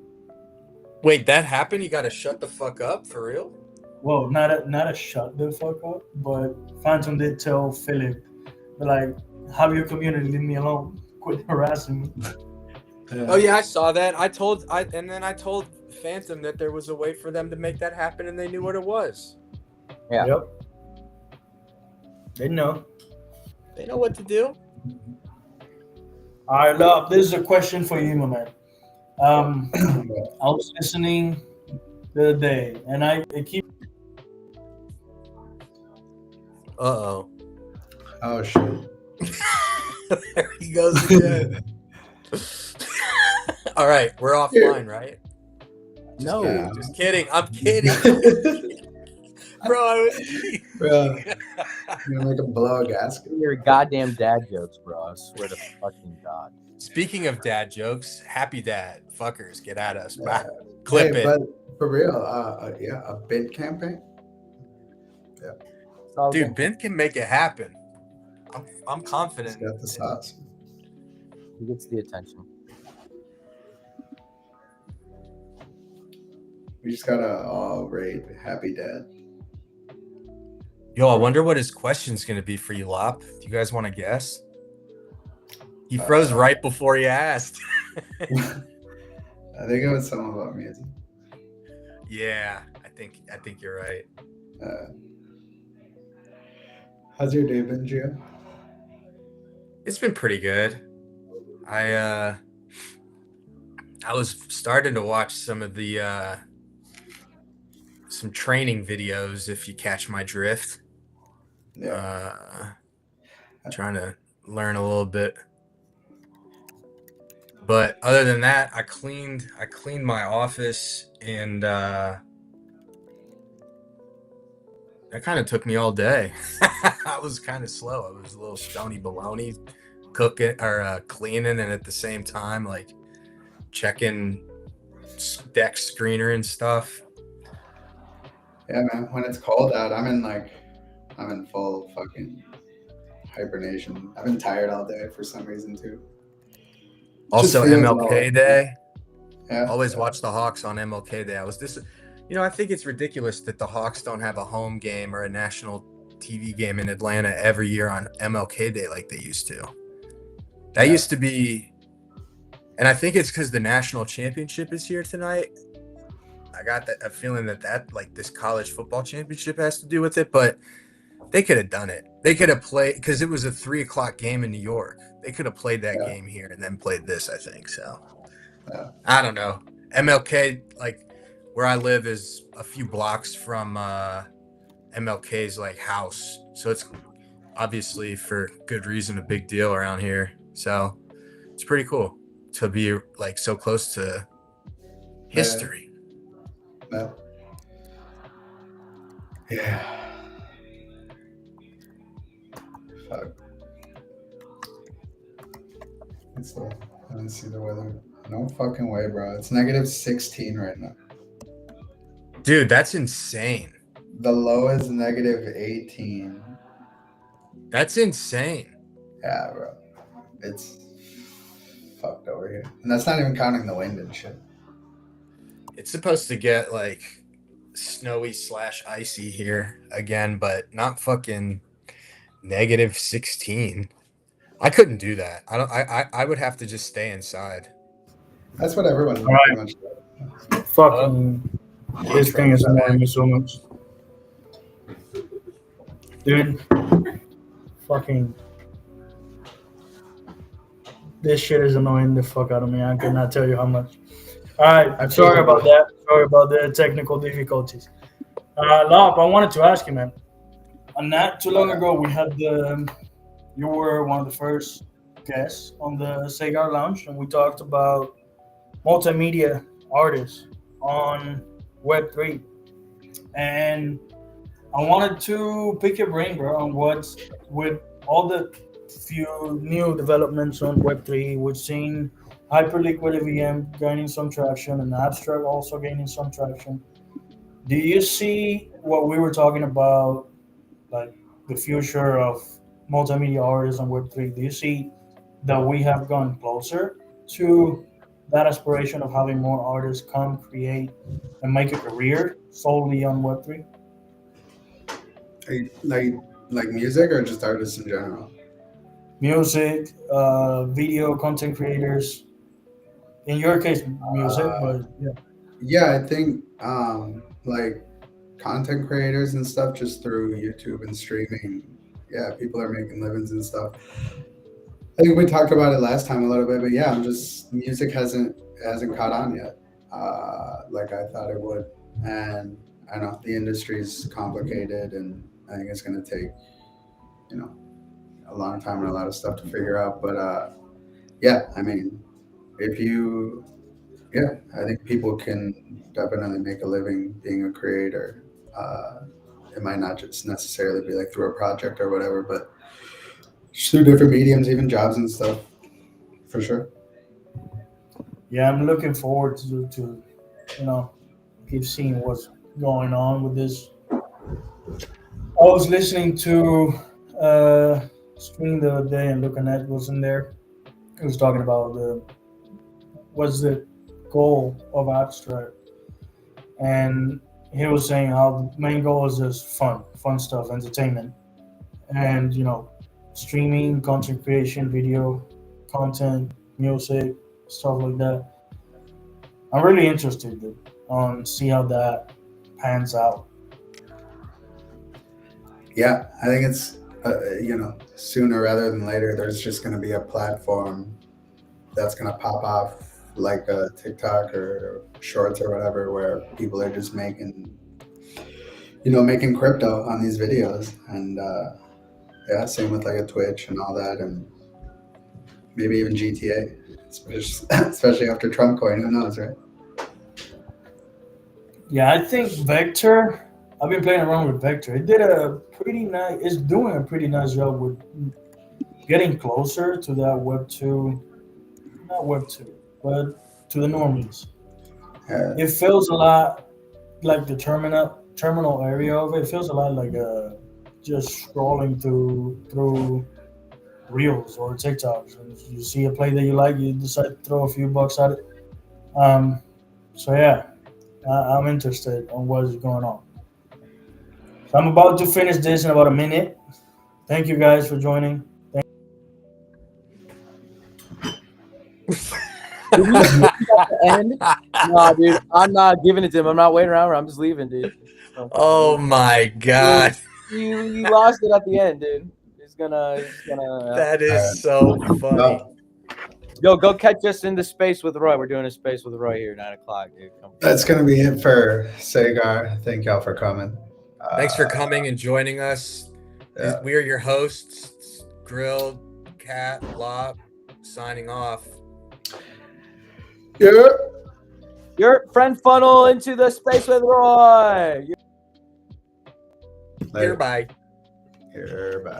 [SPEAKER 4] Wait, that happened? You gotta shut the fuck up for real?
[SPEAKER 1] Well, not a shut the fuck up, but Phantom did tell Philip, like, have your community leave me alone, quit harassing me.
[SPEAKER 4] Oh yeah, I saw that. I told Phantom that there was a way for them to make that happen, and they knew what it was.
[SPEAKER 3] Yeah.
[SPEAKER 1] Yep. They know.
[SPEAKER 4] They know what to do.
[SPEAKER 1] All right, love. This is a question for you, my man. I was listening the other day, and I keep.
[SPEAKER 4] Uh-oh.
[SPEAKER 2] Oh shit.
[SPEAKER 4] There he goes again. All right, we're offline, right?
[SPEAKER 3] No.
[SPEAKER 2] Yeah.
[SPEAKER 4] Just kidding. I'm kidding. Bro, I was...
[SPEAKER 2] Bro, you're like a blow a gasket.
[SPEAKER 3] Your goddamn dad jokes, bro. I swear to fucking God.
[SPEAKER 4] Speaking of dad jokes, Happy Dad fuckers, get at us.
[SPEAKER 2] Yeah.
[SPEAKER 4] Clip
[SPEAKER 2] Hey,
[SPEAKER 4] it.
[SPEAKER 2] but for real, yeah, a bid campaign.
[SPEAKER 3] It's all
[SPEAKER 4] Dude,
[SPEAKER 3] good.
[SPEAKER 4] Ben can make it happen. I'm
[SPEAKER 2] He's
[SPEAKER 4] confident.
[SPEAKER 2] got the sauce.
[SPEAKER 3] He gets the attention.
[SPEAKER 2] We just gotta all rate Happy Dad.
[SPEAKER 4] Yo, I wonder what his question's gonna be for you, Lop. Do you guys want to guess? He froze right before he asked.
[SPEAKER 2] I think it was something about music.
[SPEAKER 4] Yeah, I think you're right.
[SPEAKER 2] Uh, how's your day been, Gio?
[SPEAKER 4] It's been pretty good. I was starting to watch some of the some training videos, if you catch my drift.
[SPEAKER 2] Yeah.
[SPEAKER 4] Trying to learn a little bit. But other than that, I cleaned my office, and that kind of took me all day. I was kind of slow. I was a little stony baloney cooking or cleaning, and at the same time like checking deck screener and stuff.
[SPEAKER 2] Yeah, man. When it's cold out, I'm in full fucking hibernation. I've been tired all day for some reason too.
[SPEAKER 4] Also MLK Day.
[SPEAKER 2] Yeah.
[SPEAKER 4] Always watch the Hawks on MLK Day. I think it's ridiculous that the Hawks don't have a home game or a national TV game in Atlanta every year on MLK Day like they used to. That used to be, and I think it's because the national championship is here tonight. I got a feeling that like this college football championship has to do with it, but they could have done it. They could have played, because it was a 3:00 game in New York. They could have played that game here and then played this, I think. So I don't know. MLK, like where I live, is a few blocks from MLK's like house, so it's obviously for good reason a big deal around here. So it's pretty cool to be like so close to history.
[SPEAKER 2] Yeah. Fuck. I don't see the weather. No fucking way, bro. It's -16 right now.
[SPEAKER 4] Dude, that's insane.
[SPEAKER 2] The low is -18.
[SPEAKER 4] That's insane.
[SPEAKER 2] Yeah, bro. It's fucked over here. And that's not even counting the wind and shit.
[SPEAKER 4] It's supposed to get like snowy / icy here again, but not fucking -16. I couldn't do that. I would have to just stay inside.
[SPEAKER 2] That's what everyone
[SPEAKER 1] Right.
[SPEAKER 2] pretty much does.
[SPEAKER 1] Fucking this thing is annoying me so much. Dude, fucking this shit is annoying the fuck out of me. I cannot tell you how much. All right, I'm sorry about that. Sorry about the technical difficulties. Lop, I wanted to ask you, man. Not too long ago, we had you were one of the first guests on the Sei-Gar Lounge, and we talked about multimedia artists on Web3. And I wanted to pick your brain, bro, on what's with all the few new developments on Web3. We've seen Hyperliquid EVM gaining some traction and Abstract also gaining some traction. Do you see what we were talking about, like the future of multimedia artists on Web3? Do you see that we have gone closer to that aspiration of having more artists come create and make a career solely on Web3?
[SPEAKER 2] Like music or just artists in general?
[SPEAKER 1] Music, video content creators. In your case, music, but yeah.
[SPEAKER 2] Yeah, I think like content creators and stuff just through YouTube and streaming. Yeah, people are making livings and stuff. I think we talked about it last time a little bit, but yeah, music hasn't caught on yet, like I thought it would. And I know the industry's complicated, and I think it's going to take, a long time and a lot of stuff to figure out. But yeah, I mean, I think people can definitely make a living being a creator. It might not just necessarily be like through a project or whatever, but just through different mediums, even jobs and stuff, for sure.
[SPEAKER 1] Yeah, I'm looking forward to keep seeing what's going on with this. I was listening to stream the other day, and looking at was in there. He was talking about what's the goal of Abstract, and he was saying how the main goal is just fun stuff, entertainment, and streaming, content creation, video content, music, stuff like that. I'm really interested on see how that pans out.
[SPEAKER 2] Yeah, I think it's sooner rather than later. There's just going to be a platform that's going to pop off like a TikTok or Shorts or whatever, where people are just making crypto on these videos, and yeah, same with like a Twitch and all that, and maybe even GTA, especially after Trump coin. Who knows, right?
[SPEAKER 1] Yeah, I think Vector. I've been playing around with Vector. It did a pretty nice. It's doing a pretty nice job with getting closer to that Web two, not Web two, but to the normies. It feels a lot like the terminal area of it. It feels a lot like just scrolling through reels or TikToks. And you see a play that you like, you decide to throw a few bucks at it. So yeah, I'm interested on what is going on. So I'm about to finish this in about a minute. Thank you guys for joining.
[SPEAKER 3] End? No, dude, I'm not giving it to him. I'm not waiting around. I'm just leaving, dude.
[SPEAKER 4] Oh my god,
[SPEAKER 3] You lost it at the end, dude. He's gonna.
[SPEAKER 4] that is so funny.
[SPEAKER 3] Go catch us in the space with Roy. We're doing a space with Roy here, 9 o'clock, dude. Come.
[SPEAKER 2] That's going to be it for Sei-Gar. Thank y'all for coming.
[SPEAKER 4] Thanks for coming and joining us.
[SPEAKER 2] Yeah.
[SPEAKER 4] We are your hosts, Grilled, Cat, Lop, signing off.
[SPEAKER 2] Yeah.
[SPEAKER 3] Your friend funnel into the space with Roy.
[SPEAKER 2] Later.
[SPEAKER 4] Bye.
[SPEAKER 2] Bye.